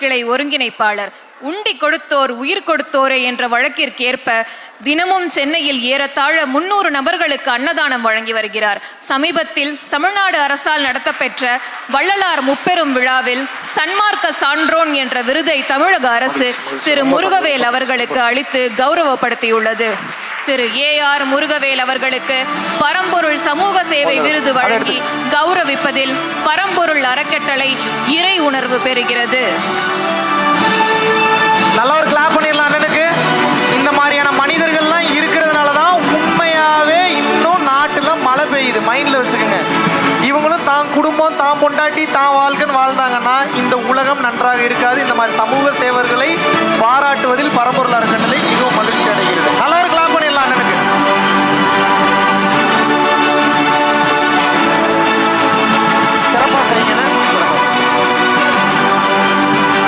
கிளை ஒருங்கிணைப்பாளர். உண்டி கொடுத்தோர் உயிர் கொடுத்தோரே என்ற வழக்கிற்கேற்ப தினமும் சென்னையில் ஏறத்தாழ 300 நபர்களுக்கு அன்னதானம் வழங்கி வருகிறார். சமீபத்தில் தமிழ்நாடு அரசால் நடத்தப்பெற்ற வள்ளலார் முப்பெரும் விழாவில் சன்மார்க்க சான்றோன் என்ற விருதை தமிழக அரசு திரு முருகவேல் அவர்களுக்கு அளித்து கௌரவப்படுத்தியுள்ளது. திரு ஏ.ஆர். முருகவேல் அவர்களுக்கு பரம்பொருள் சமூக சேவை விருது வழங்கி கௌரவிப்பதில் பரம்பொருள் அறக்கட்டளை இறை உணர்வு பெறுகிறது. நல்ல ஒரு கிளாப் பண்ணிடலாம் அண்ணனுக்கு. இந்த மாதிரியான மனிதர்கள்லாம் இருக்கிறதுனால தான் உண்மையாவே இன்னும் நாட்டில் மழை பெய்யுது. மைண்ட்ல வச்சுக்கோங்க. இவங்களும் தான் குடும்பம் தான் பொண்டாட்டி தான் வாழ்க்கைன்னு வாழ்ந்தாங்கன்னா இந்த உலகம் நன்றாக இருக்காது. இந்த மாதிரி சமூக சேவர்களை பாராட்டுவதில் பரம்பொருள் அறக்கட்டளை மிகவும்